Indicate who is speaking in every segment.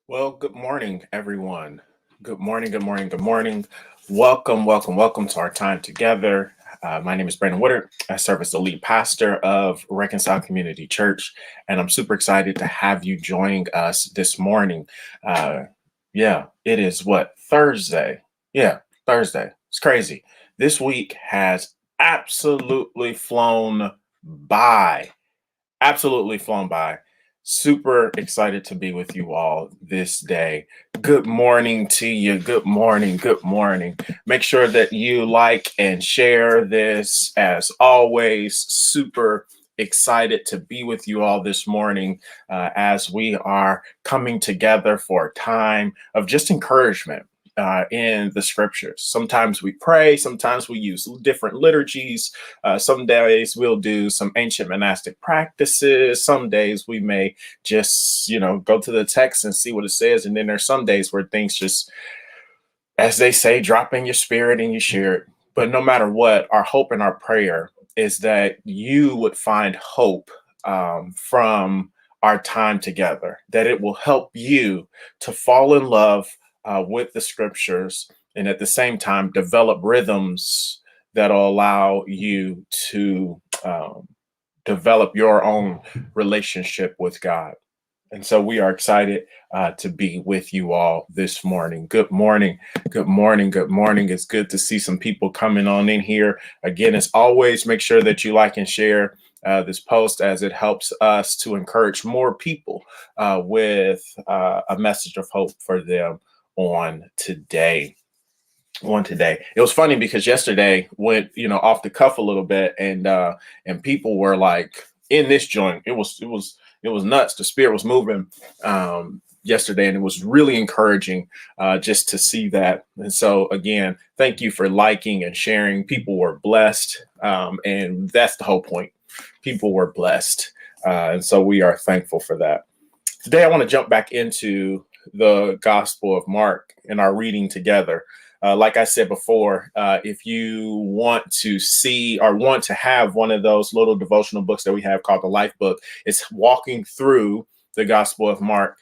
Speaker 1: Well, good morning, everyone. Good morning, good morning, good morning. Welcome to our time together. My name is Brandon Woodard. I serve as the lead pastor of Reconcile Community Church, and I'm super excited to have you joining us this morning. Uh, it is what? Thursday. Yeah, Thursday. It's crazy. This week has absolutely flown by. Absolutely flown by. Super excited to be with you all this day. Good morning to you. Good morning. Good morning. Make sure that you like and share this. As always, super excited to be with you all this morning as we are coming together for a time of just encouragement. In the scriptures. Sometimes we pray, sometimes we use different liturgies. Some days we'll do some ancient monastic practices. Some days we may just, go to the text and see what it says. And then there's some days where things just, as they say, drop in your spirit and you share it. But no matter what, our hope and our prayer is that you would find hope from our time together, that it will help you to fall in love with the scriptures and at the same time develop rhythms that'll allow you to develop your own relationship with God. And so we are excited to be with you all this morning. Good morning. Good morning. Good morning. It's good to see some people coming on in here. Again, as always, make sure that you like and share this post as it helps us to encourage more people with a message of hope for them on today. It was funny because yesterday went, off the cuff a little bit, and people were like in this joint. It was nuts. The spirit was moving yesterday, and it was really encouraging just to see that. And so again, thank you for liking and sharing. People were blessed, and that's the whole point. People were blessed, and so we are thankful for that. Today, I want to jump back into the Gospel of Mark and our reading together. Like I said before, if you want to see or want to have one of those little devotional books that we have called the Life Book, it's walking through the Gospel of Mark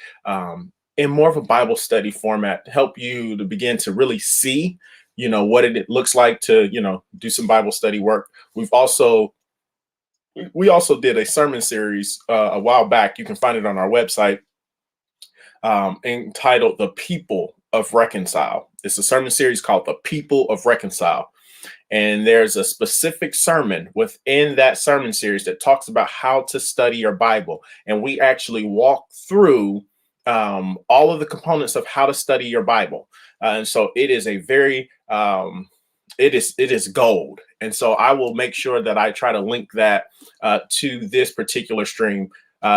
Speaker 1: in more of a Bible study format to help you to begin to really see, what it looks like to, do some Bible study work. We also did a sermon series a while back. You can find it on our website entitled The People of Reconcile. It's a sermon series called The People of Reconcile. And there's a specific sermon within that sermon series that talks about how to study your Bible. And we actually walk through all of the components of how to study your Bible. And so it is a very, it is gold. And so I will make sure that I try to link that to this particular stream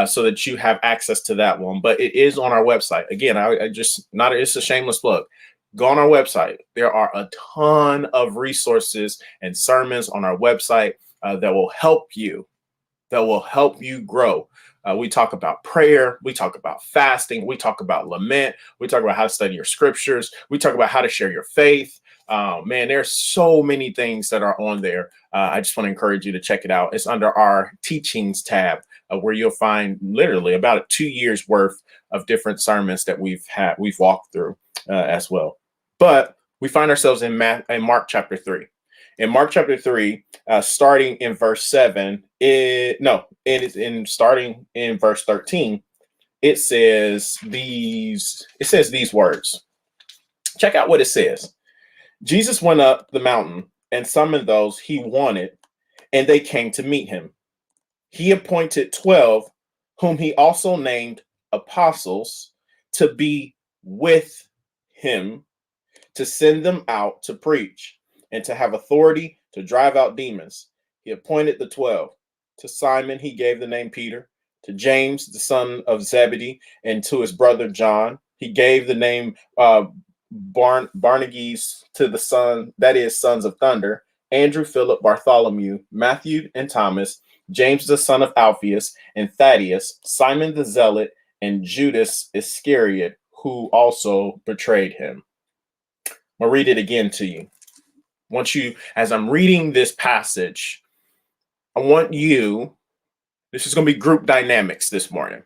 Speaker 1: so that you have access to that one. But it is on our website. Again, it's a shameless plug. Go on our website. There are a ton of resources and sermons on our website that will help you grow. We talk about prayer. We talk about fasting. We talk about lament. We talk about how to study your scriptures. We talk about how to share your faith. Man, there's so many things that are on there. I just want to encourage you to check it out. It's under our teachings tab where you'll find literally about 2 years worth of different sermons that we've walked through as well. But we find ourselves in Mark chapter 3. In Mark chapter 3, starting in verse 7, starting in verse 13, it says these words. Check out what it says. Jesus went up the mountain and summoned those he wanted, and they came to meet him. He appointed 12, whom he also named apostles, to be with him, to send them out to preach, and to have authority to drive out demons. He appointed the 12. To Simon he gave the name Peter, to James the son of Zebedee, and to his brother John he gave the name Boanerges, to the sons of thunder, Andrew, Philip, Bartholomew, Matthew, and Thomas, James the son of Alphaeus, and Thaddeus, Simon the Zealot, and Judas Iscariot, who also betrayed him. I'll read it again to you. As I'm reading this passage, this is going to be group dynamics this morning.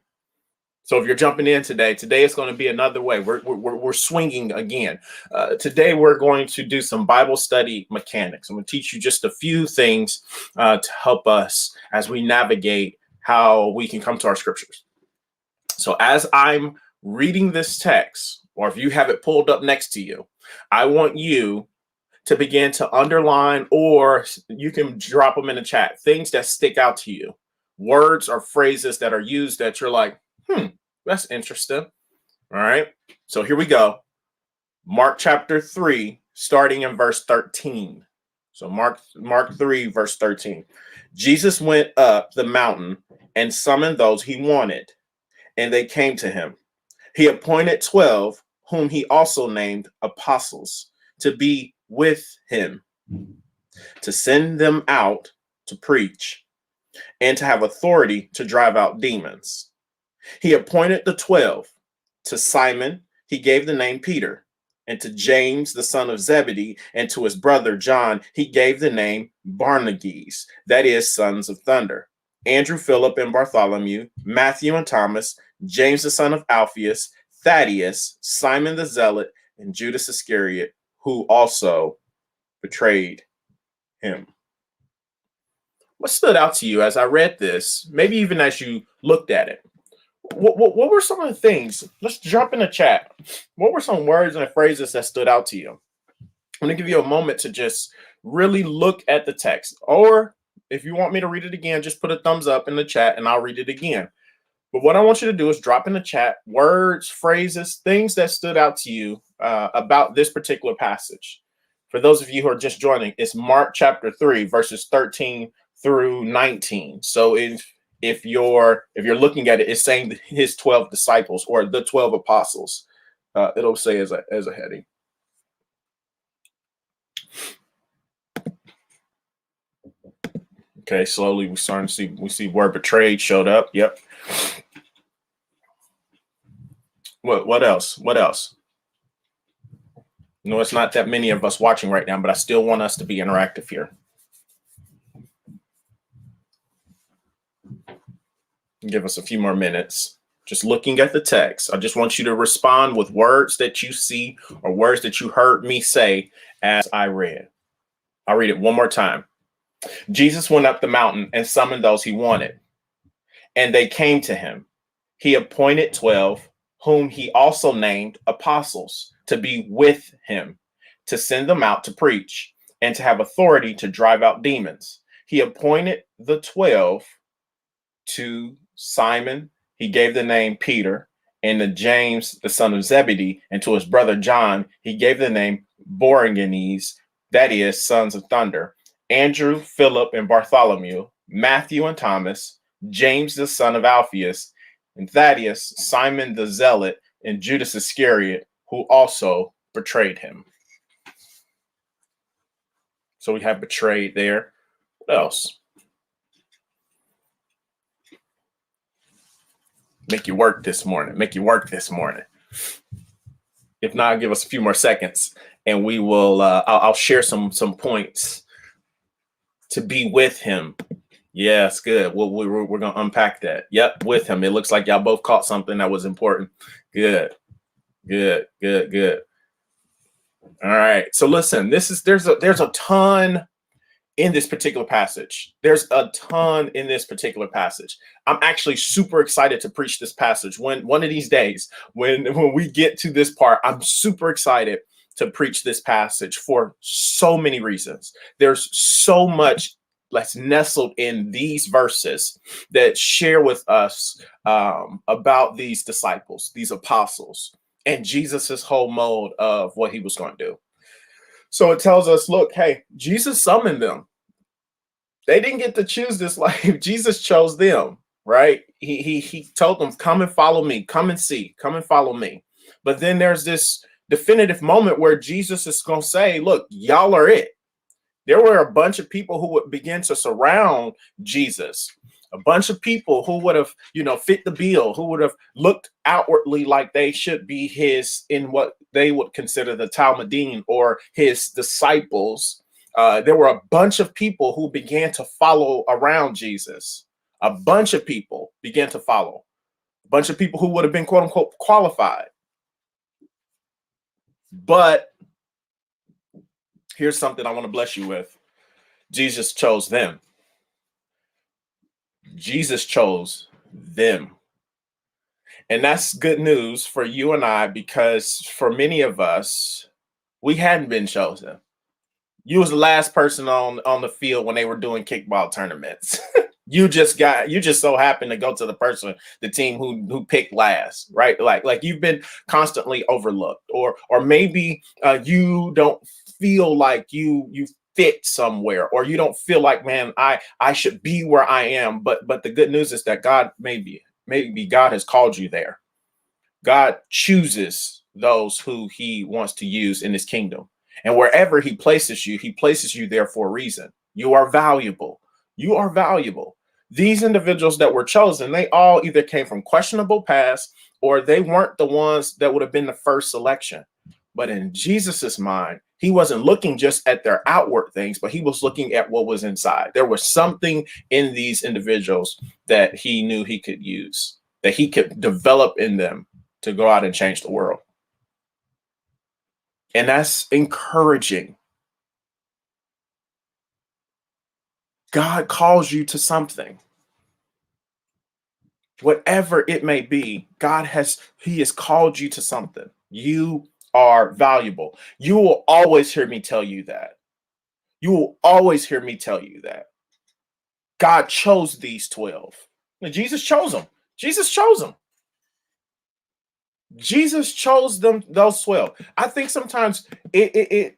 Speaker 1: So if you're jumping in today is going to be another way. We're swinging again. Today we're going to do some Bible study mechanics. I'm going to teach you just a few things to help us as we navigate how we can come to our scriptures. So as I'm reading this text, or if you have it pulled up next to you, I want you to begin to underline, or you can drop them in the chat, things that stick out to you, words or phrases that are used that you're like, that's interesting. All right. So here we go. Mark chapter 3, starting in verse 13. So Mark 3, verse 13. Jesus went up the mountain and summoned those he wanted, and they came to him. He appointed 12, whom he also named apostles, to be with him, to send them out to preach, and to have authority to drive out demons. He appointed the 12. To Simon, he gave the name Peter, and to James, the son of Zebedee, and to his brother John, he gave the name Boanerges, that is, sons of thunder. Andrew, Philip, and Bartholomew, Matthew and Thomas, James, the son of Alphaeus, Thaddeus, Simon the Zealot, and Judas Iscariot, who also betrayed him. What stood out to you as I read this, maybe even as you looked at it? What were some of the things? Let's jump in the chat. What were some words and phrases that stood out to you? I'm going to give you a moment to just really look at the text. Or if you want me to read it again, just put a thumbs up in the chat and I'll read it again. But what I want you to do is drop in the chat words, phrases, things that stood out to you about this particular passage. For those of you who are just joining, it's Mark chapter 3, verses 13 through 19. So if you're looking at it, it's saying his 12 disciples or the 12 apostles. It'll say as a heading. Okay, slowly we're starting to see word betrayed showed up. Yep. What else? What else? No, it's not that many of us watching right now, but I still want us to be interactive here. Give us a few more minutes. Just looking at the text, I just want you to respond with words that you see or words that you heard me say as I read. I'll read it one more time. Jesus went up the mountain and summoned those he wanted, and they came to him. He appointed 12, whom he also named apostles, to be with him, to send them out to preach, and to have authority to drive out demons. He appointed the 12 to Simon, he gave the name Peter, and to James, the son of Zebedee, and to his brother John, he gave the name Boanerges, that is, sons of thunder. Andrew, Philip, and Bartholomew, Matthew and Thomas, James, the son of Alphaeus, and Thaddeus, Simon the Zealot, and Judas Iscariot, who also betrayed him. So we have betrayed there. What else? Make you work this morning. Make you work this morning. If not, give us a few more seconds and we will, I'll share some points. To be with him. Yes, good. We're going to unpack that. Yep, with him. It looks like y'all both caught something that was important. Good. All right. So listen, there's a ton in this particular passage. There's a ton in this particular passage. I'm actually super excited to preach this passage. When one of these days, when we get to this part, I'm super excited to preach this passage for so many reasons. There's so much that's nestled in these verses that share with us about these disciples, these apostles, and Jesus's whole mode of what he was going to do. So it tells us, look, hey, Jesus summoned them. They didn't get to choose this life. Jesus chose them, right? He told them, come and follow me, come and see, come and follow me. But then there's this definitive moment where Jesus is going to say, look, y'all are it. There were a bunch of people who would begin to surround Jesus, a bunch of people who would have, fit the bill, who would have looked outwardly like they should be his, in what they would consider the Talmudim or his disciples. There were a bunch of people who began to follow around Jesus. A bunch of people began to follow. bunch of people who would have been quote unquote qualified. But here's something I want to bless you with. Jesus chose them. Jesus chose them. And that's good news for you and I, because for many of us, we hadn't been chosen. You was the last person on the field when they were doing kickball tournaments. you just so happened to go to the team who picked last, right? Like you've been constantly overlooked, or maybe you don't feel like you fit somewhere, or you don't feel like, man, I should be where I am. But the good news is that God maybe God has called you there. God chooses those who he wants to use in his kingdom. And wherever he places you there for a reason. You are valuable. You are valuable. These individuals that were chosen, they all either came from questionable past, or they weren't the ones that would have been the first selection. But in Jesus's mind, he wasn't looking just at their outward things, but he was looking at what was inside. There was something in these individuals that he knew he could use, that he could develop in them to go out and change the world. And that's encouraging. God calls you to something. Whatever it may be, he has called you to something. You are valuable. You will always hear me tell you that. You will always hear me tell you that. God chose these 12. Jesus chose them. Jesus chose them. Jesus chose them, those 12. I think sometimes it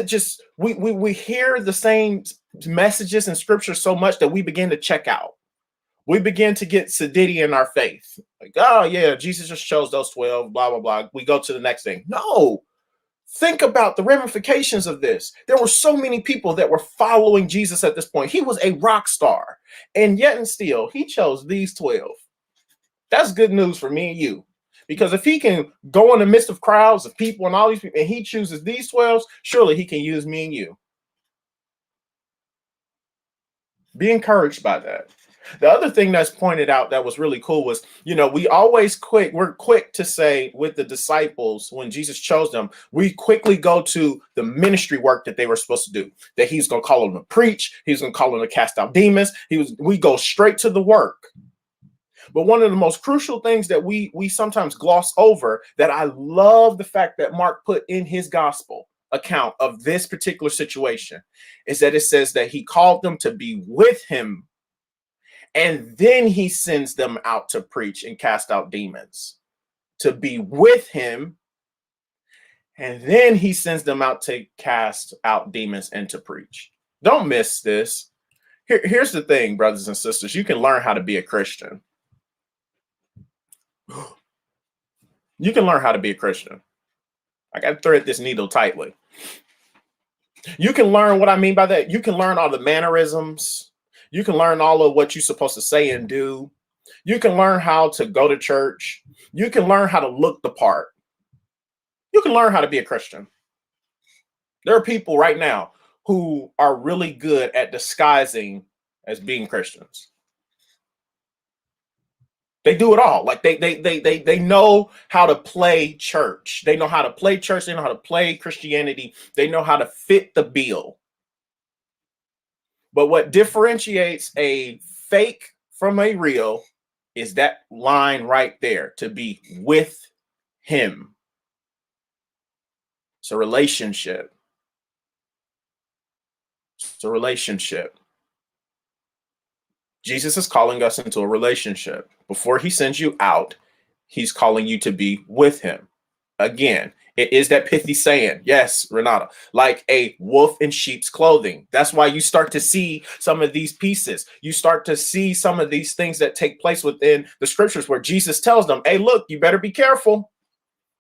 Speaker 1: just we hear the same messages in scripture so much that we begin to check out. We begin to get sedity in our faith. Like, oh yeah, Jesus just chose those 12, blah, blah, blah. We go to the next thing. No, think about the ramifications of this. There were so many people that were following Jesus at this point. He was a rock star, and yet and still he chose these 12. That's good news for me and you. Because if he can go in the midst of crowds of people and all these people, and he chooses these 12, surely he can use me and you. Be encouraged by that. The other thing that's pointed out that was really cool was, we're quick to say with the disciples, when Jesus chose them, we quickly go to the ministry work that they were supposed to do, that he's going to call them to preach. He's going to call them to cast out demons. We go straight to the work. But one of the most crucial things that we sometimes gloss over, that I love the fact that Mark put in his gospel account of this particular situation, is that it says that he called them to be with him, and then he sends them out to preach and cast out demons. To be with him, and then he sends them out to cast out demons and to preach. Don't miss this. Here's the thing, brothers and sisters. You can learn how to be a Christian. You can learn how to be a Christian. I got to thread this needle tightly. You can learn what I mean by that. You can learn all the mannerisms. You can learn all of what you're supposed to say and do. You can learn how to go to church. You can learn how to look the part. You can learn how to be a Christian. There are people right now who are really good at disguising as being Christians. They do it all. Like they know how to play church. They know how to play church. They know how to play Christianity. They know how to fit the bill. But what differentiates a fake from a real is that line right there, to be with him. It's a relationship. It's a relationship. Jesus is calling us into a relationship. Before he sends you out, he's calling you to be with him. Again, it is that pithy saying, yes, Renata, like a wolf in sheep's clothing. That's why you start to see some of these pieces. You start to see some of these things that take place within the scriptures where Jesus tells them, hey, look, you better be careful.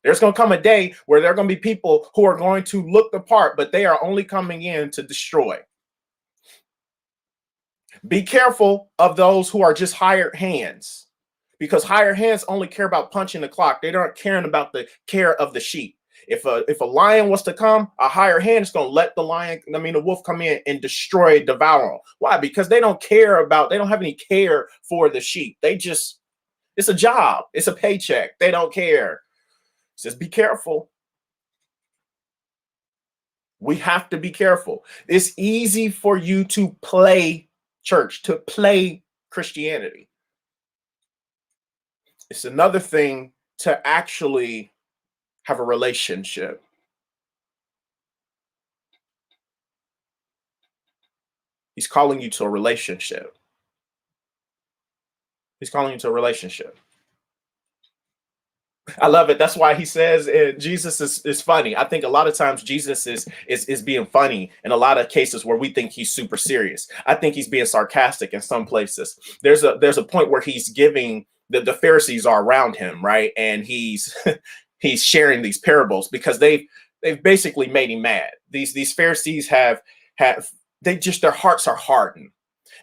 Speaker 1: There's going to come a day where there are going to be people who are going to look the part, but they are only coming in to destroy. Be careful of those who are just hired hands, because hired hands only care about punching the clock. They don't caring about the care of the sheep. If a lion was to come, a hired hand is going to let the wolf come in and devour them. Why? Because they don't have any care for the sheep. They just It's a job. It's a paycheck. They don't care. Just be careful. We have to be careful. It's easy for you to play church, to play Christianity. It's another thing to actually have a relationship. He's calling you to a relationship. He's calling you to a relationship. I love it. That's why he says Jesus is funny. I think a lot of times Jesus is being funny in a lot of cases where we think he's super serious. I think he's being sarcastic in some places. There's a point where he's giving the Pharisees are around him, right? And he's he's sharing these parables because they've basically made him mad. These Pharisees have they just their hearts are hardened.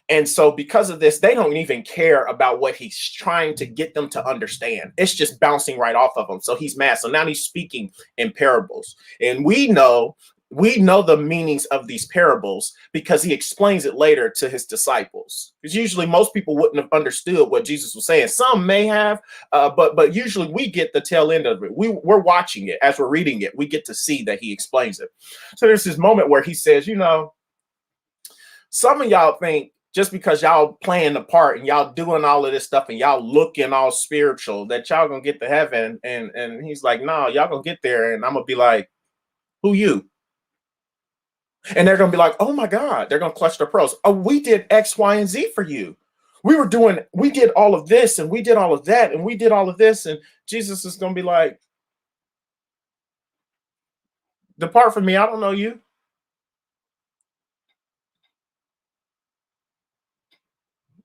Speaker 1: And so, because of this, they don't even care about what he's trying to get them to understand. It's just bouncing right off of them. So he's mad. So now he's speaking in parables, and we know the meanings of these parables because he explains it later to his disciples. Because usually, most people wouldn't have understood what Jesus was saying. Some may have, but usually we get the tail end of it. We're watching it as we're reading it. We get to see that he explains it. So there's this moment where he says, some of y'all think just because y'all playing the part and y'all doing all of this stuff and y'all looking all spiritual that y'all gonna get to heaven. And he's like, no, y'all gonna get there. And I'm gonna be like, who you? And they're gonna be like, oh my God, they're gonna clutch their pearls. Oh, we did X, Y, and Z for you. We did all of this and we did all of that and we did all of this. And Jesus is gonna be like, depart from me, I don't know you.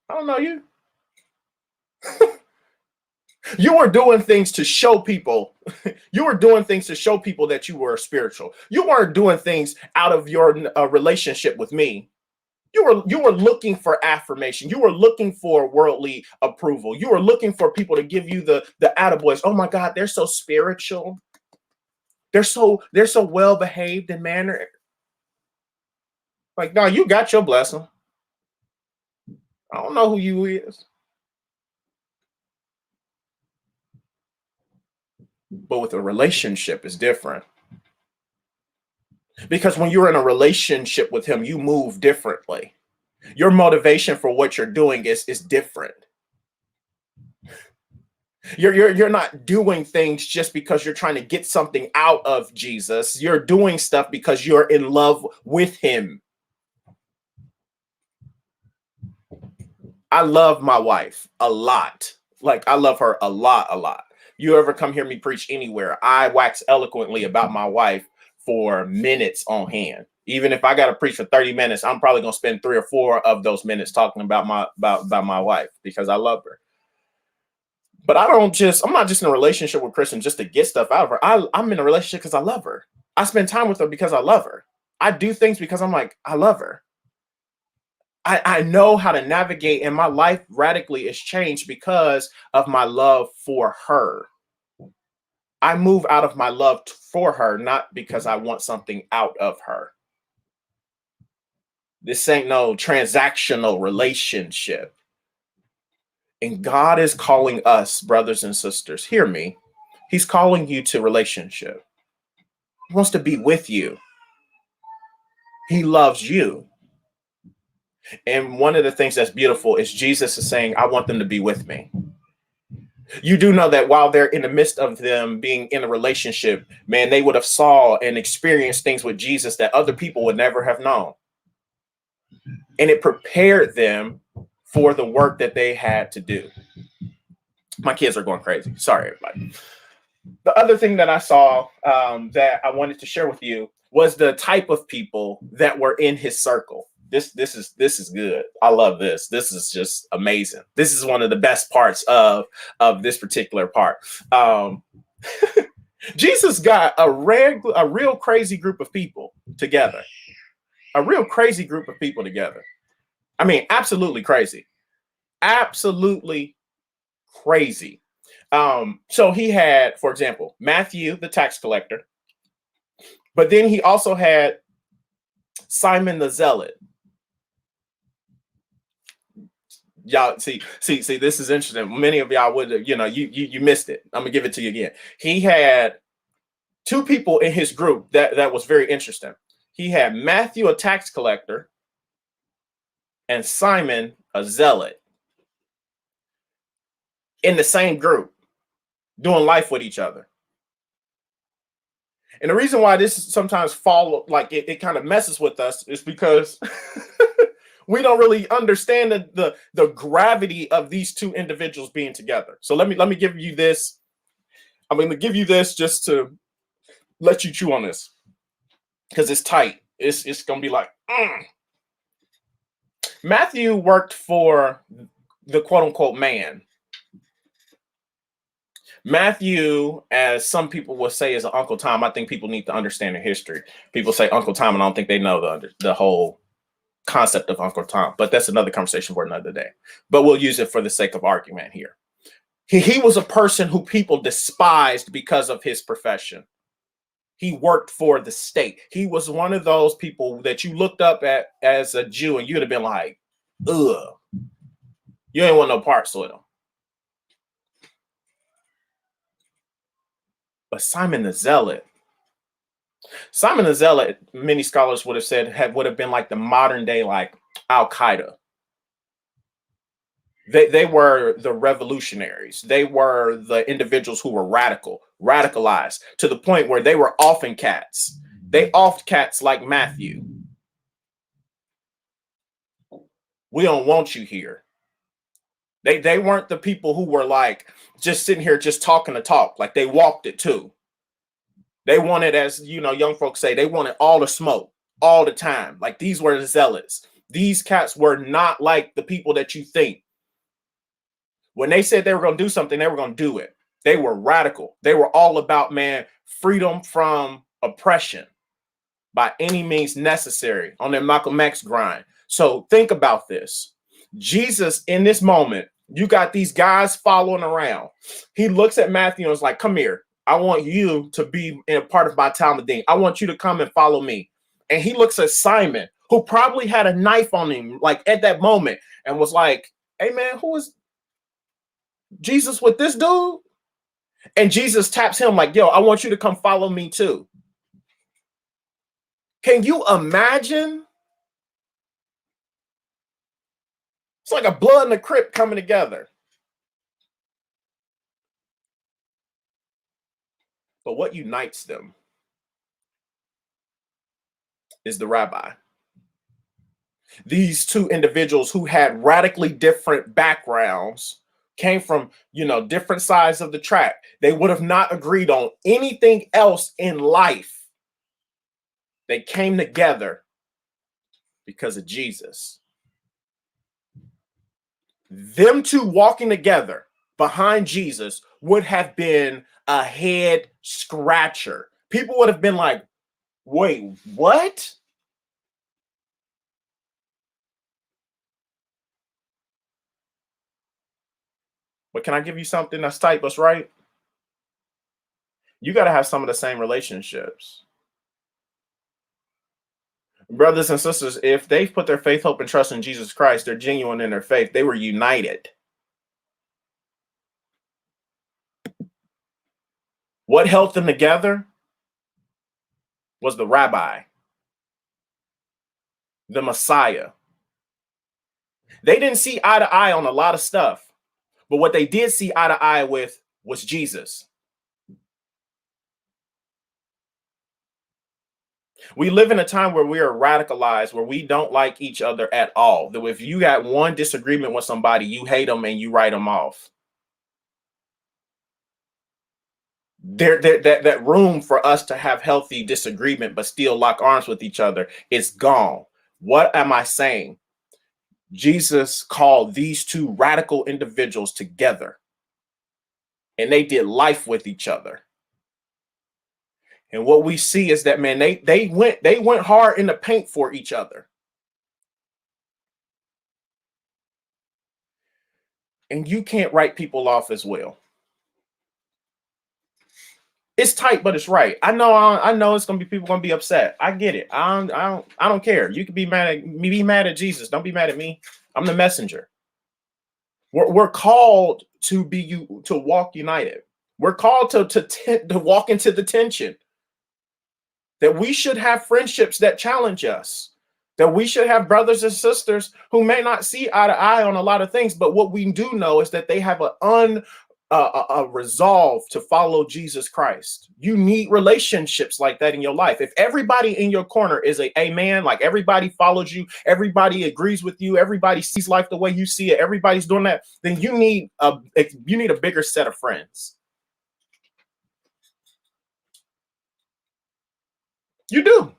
Speaker 1: I don't know you. You were doing things to show people. You were doing things to show people that you were spiritual. You weren't doing things out of your relationship with me. You were looking for affirmation. You were looking for worldly approval. You were looking for people to give you the attaboys. Oh my God, they're so spiritual. They're so well behaved and mannered. Like, no, you got your blessing. I don't know who you is. But with a relationship is different. Because when you're in a relationship with him, you move differently. Your motivation for what you're doing is different. You're not doing things just because you're trying to get something out of Jesus. You're doing stuff because you're in love with him. I love my wife a lot. Like, I love her a lot, a lot. You ever come hear me preach anywhere, I wax eloquently about my wife for minutes on hand. Even if I got to preach for 30 minutes, I'm probably going to spend 3 or 4 of those minutes talking about my wife because I love her. But I'm not just in a relationship with Kristen just to get stuff out of her. I'm in a relationship because I love her. I spend time with her because I love her. I do things because I'm like, I love her. I know how to navigate, and my life radically is changed because of my love for her. I move out of my love for her, not because I want something out of her. This ain't no transactional relationship. And God is calling us, brothers and sisters, hear me. He's calling you to relationship. He wants to be with you. He loves you. And one of the things that's beautiful is Jesus is saying, I want them to be with me. You do know that while they're in the midst of them being in a relationship, man, they would have saw and experienced things with Jesus that other people would never have known. And it prepared them for the work that they had to do. My kids are going crazy. Sorry, everybody. The other thing that I saw that I wanted to share with you was the type of people that were in his circle. This is good. I love this. This is just amazing. This is one of the best parts of this particular part. Jesus got a real crazy group of people together. A real crazy group of people together. I mean, absolutely crazy. Absolutely crazy. So he had, for example, Matthew, the tax collector, but then he also had Simon the Zealot. Y'all see, this is interesting. Many of y'all would, you missed it. I'm gonna give it to you again. He had two people in his group that was very interesting. He had Matthew, a tax collector, and Simon, a zealot, in the same group, doing life with each other. And the reason why this sometimes it kind of messes with us is because we don't really understand the gravity of these two individuals being together. So let me give you this. I'm going to give you this just to let you chew on this because it's tight. It's going to be like, Matthew worked for the quote unquote man. Matthew, as some people will say, is an Uncle Tom. I think people need to understand the history. People say Uncle Tom, and I don't think they know the whole concept of Uncle Tom. But that's another conversation for another day. But we'll use it for the sake of argument here. He was a person who people despised because of his profession. He worked for the state. He was one of those people that you looked up at as a Jew, and you'd have been like, ugh, you ain't want no parts with him. But Simon the Zealot, many scholars would have said would have been like the modern day like Al Qaeda. They were the revolutionaries. They were the individuals who were radicalized to the point where they were offing cats. They offed cats like Matthew. We don't want you here. They weren't the people who were like just sitting here just talking to talk. Like they walked it too. They wanted, as young folks say, they wanted all the smoke all the time. Like these were the zealots. These cats were not like the people that you think. When they said they were going to do something, they were going to do it. They were radical. They were all about, freedom from oppression by any means necessary on their Malcolm X grind. So think about this. Jesus, in this moment, you got these guys following around. He looks at Matthew and is like, come here. I want you to be in a part of my Talmudim. I want you to come and follow me. And he looks at Simon, who probably had a knife on him, like at that moment, and was like, hey, man, who is Jesus with this dude? And Jesus taps him like, yo, I want you to come follow me too. Can you imagine? It's like a blood and a crip coming together. But what unites them is the rabbi. These two individuals who had radically different backgrounds came from, different sides of the track. They would have not agreed on anything else in life. They came together because of Jesus. Them two walking together behind Jesus would have been a head scratcher. People would have been like, wait, what? But can I give you something that's tight but's right? You got to have some of the same relationships. Brothers and sisters, if they've put their faith, hope, and trust in Jesus Christ, they're genuine in their faith. They were united. What held them together was the rabbi, the Messiah. They didn't see eye to eye on a lot of stuff, but what they did see eye to eye with was Jesus. We live in a time where we are radicalized, where we don't like each other at all. That if you got one disagreement with somebody, you hate them and you write them off. That room for us to have healthy disagreement but still lock arms with each other is gone. What am I saying? Jesus called these two radical individuals together, and they did life with each other. And what we see is that, man, they went hard in the paint for each other. And you can't write people off as well. It's tight, but it's right. I know it's gonna be people gonna be upset. I get it. I don't care. You can be mad at me, be mad at Jesus. Don't be mad at me. I'm the messenger. We're called to be to walk united. We're called to walk into the tension, that we should have friendships that challenge us, that we should have brothers and sisters who may not see eye to eye on a lot of things, but what we do know is that they have a resolve to follow Jesus Christ. You need relationships like that in your life. If everybody in your corner is a amen, like everybody follows you, everybody agrees with you, everybody sees life the way you see it, everybody's doing that, then you need a bigger set of friends. You do.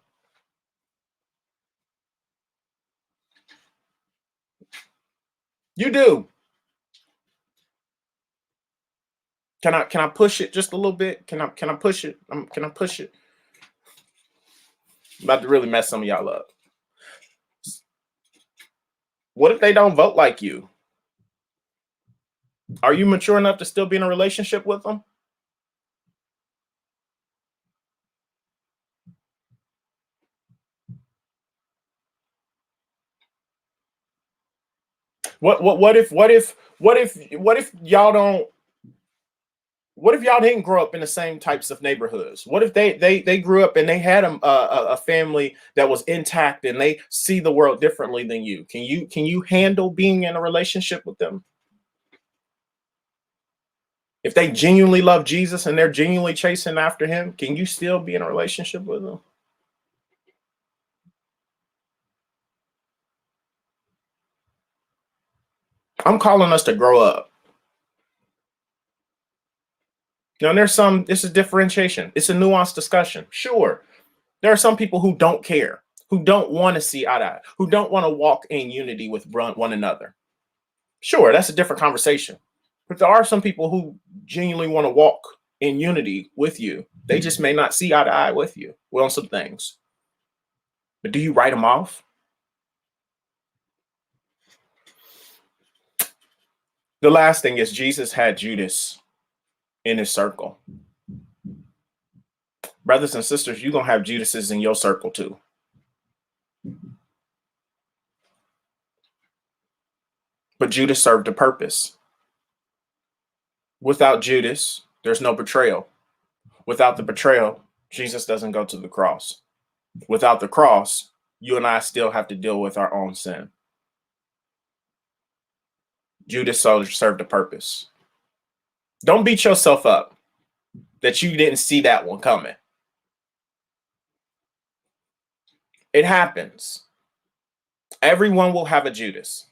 Speaker 1: You do. Can I push it just a little bit? Can I push it? Can I push it? I'm about to really mess some of y'all up. What if they don't vote like you? Are you mature enough to still be in a relationship with them? What if y'all don't, what if y'all didn't grow up in the same types of neighborhoods? What if they grew up and they had a family that was intact and they see the world differently than you? Can you handle being in a relationship with them? If they genuinely love Jesus and they're genuinely chasing after him, can you still be in a relationship with them? I'm calling us to grow up. This is differentiation. It's a nuanced discussion. Sure. There are some people who don't care, who don't want to see eye to eye, who don't want to walk in unity with one another. Sure, that's a different conversation. But there are some people who genuinely want to walk in unity with you. They just may not see eye to eye with you on some things. But do you write them off? The last thing is Jesus had Judas in his circle. Brothers and sisters, you're going to have Judases in your circle too. But Judas served a purpose. Without Judas, there's no betrayal. Without the betrayal, Jesus doesn't go to the cross. Without the cross, you and I still have to deal with our own sin. Judas served a purpose. Don't beat yourself up that you didn't see that one coming. It happens. Everyone will have a Judas.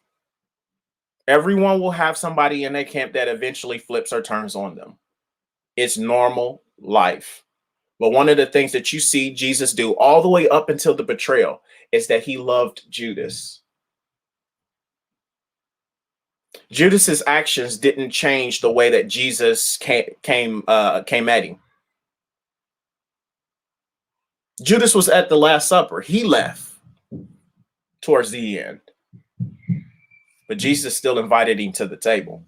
Speaker 1: Everyone will have somebody in their camp that eventually flips or turns on them. It's normal life. But one of the things that you see Jesus do all the way up until the betrayal is that he loved Judas. Judas's actions didn't change the way that Jesus came at him. Judas was at the Last Supper. He left towards the end, but Jesus still invited him to the table.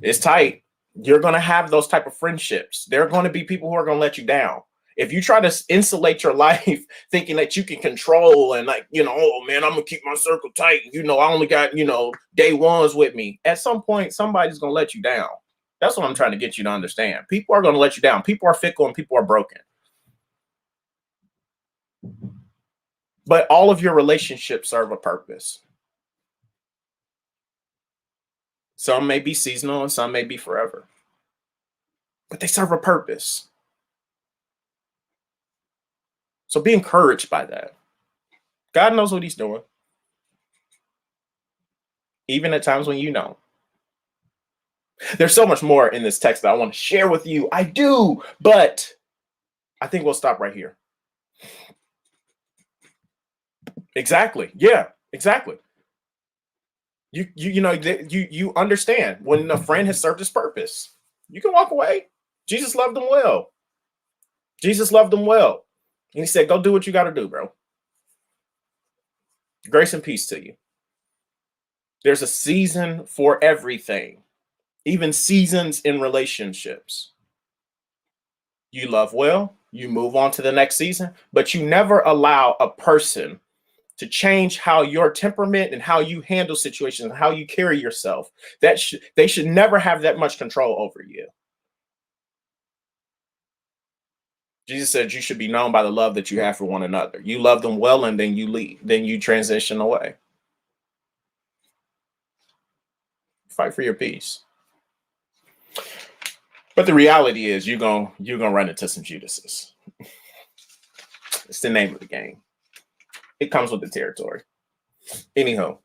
Speaker 1: It's tight. You're going to have those type of friendships. There are going to be people who are going to let you down. If you try to insulate your life thinking that you can control and oh man, I'm going to keep my circle tight. I only got, day ones with me. At some point, somebody's going to let you down. That's what I'm trying to get you to understand. People are going to let you down. People are fickle and people are broken. But all of your relationships serve a purpose. Some may be seasonal and some may be forever. But they serve a purpose. So be encouraged by that. God knows what he's doing. Even at times when you don't. There's so much more in this text that I want to share with you. I do, but I think we'll stop right here. Exactly. Yeah, exactly. You understand when a friend has served his purpose, you can walk away. Jesus loved them well. Jesus loved them well. And he said, go do what you got to do, bro. Grace and peace to you. There's a season for everything, even seasons in relationships. You love well, you move on to the next season, but you never allow a person to change how your temperament and how you handle situations and how you carry yourself. They should never have that much control over you. Jesus said you should be known by the love that you have for one another. You love them well, and then you leave, then you transition away. Fight for your peace. But the reality is you're gonna run into some Judases. It's the name of the game. It comes with the territory. Anyhow,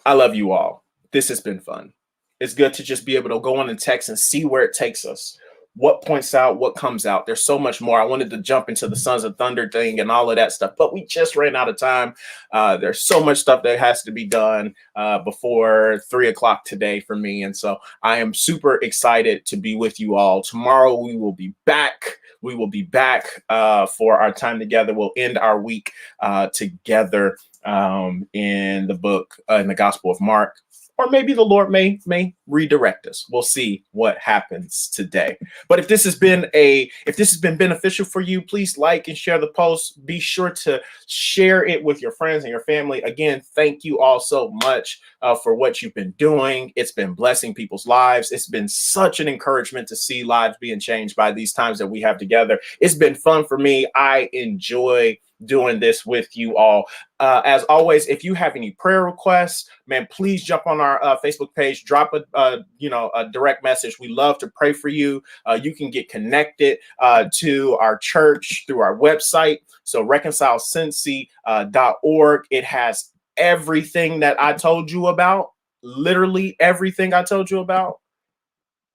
Speaker 1: I love you all. This has been fun. It's good to just be able to go on the text and see where it takes us. What points out, what comes out. There's so much more. I wanted to jump into the Sons of Thunder thing and all of that stuff, but we just ran out of time. There's so much stuff that has to be done before 3 o'clock today for me. And so I am super excited to be with you all. Tomorrow we will be back. We will be back for our time together. We'll end our week together in the book, in the Gospel of Mark. Or maybe the Lord may redirect us. We'll see what happens today. But if this has been beneficial for you, please like and share the post. Be sure to share it with your friends and your family. Again, thank you all so much for what you've been doing. It's been blessing people's lives. It's been such an encouragement to see lives being changed by these times that we have together. It's been fun for me. I enjoy doing this with you all. As always, if you have any prayer requests, man, please jump on our Facebook page, drop a direct message. We love to pray for you. You can get connected to our church through our website. So reconcilecincy.org. It has everything that I told you about, literally everything I told you about,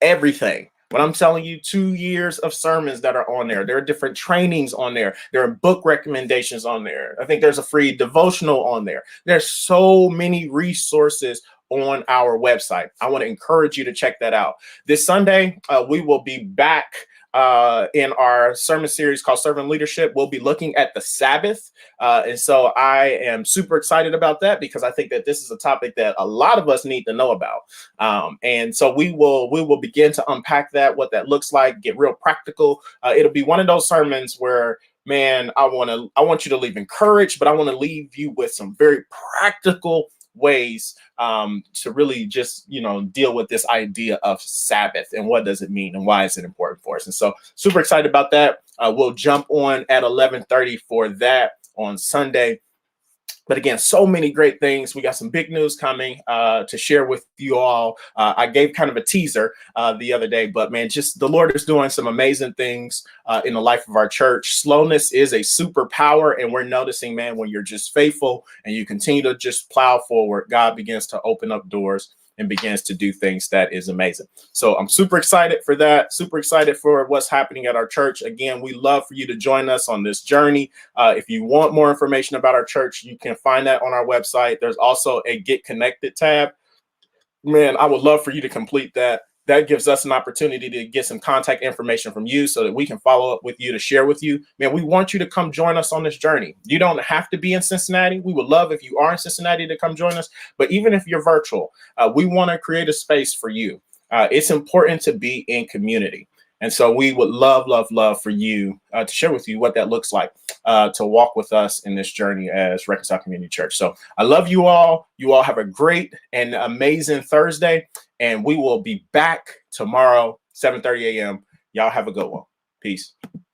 Speaker 1: everything. When I'm telling you, 2 years of sermons that are on there. There are different trainings on there. There are book recommendations on there. I think there's a free devotional on there. There's so many resources on our website. I want to encourage you to check that out. This Sunday, we will be back in our sermon series called Servant Leadership. We'll be looking at the Sabbath. And so I am super excited about that because I think that this is a topic that a lot of us need to know about. And so we will begin to unpack that, what that looks like, get real practical. It'll be one of those sermons where, man, I want you to leave encouraged, but I want to leave you with some very practical ways to really just, deal with this idea of Sabbath and what does it mean and why is it important for us. And so super excited about that. We'll jump on at 11:30 for that on Sunday. But again, so many great things. We got some big news coming to share with you all. I gave kind of a teaser the other day, but man, just the Lord is doing some amazing things in the life of our church. Slowness is a superpower, and we're noticing, man, when you're just faithful and you continue to just plow forward, God begins to open up doors and begins to do things that is amazing. So I'm super excited for that. Super excited for what's happening at our church. Again, we love for you to join us on this journey. If you want more information about our church, you can find that on our website. There's also a Get Connected tab. Man, I would love for you to complete that. That gives us an opportunity to get some contact information from you so that we can follow up with you to share with you. Man, we want you to come join us on this journey. You don't have to be in Cincinnati. We would love if you are in Cincinnati to come join us. But even if you're virtual, we want to create a space for you. It's important to be in community. And so we would love, love, love for you to share with you what that looks like to walk with us in this journey as Reconcile Community Church. So I love you all. You all have a great and amazing Thursday. And we will be back tomorrow, 7:30 a.m. Y'all have a good one. Peace.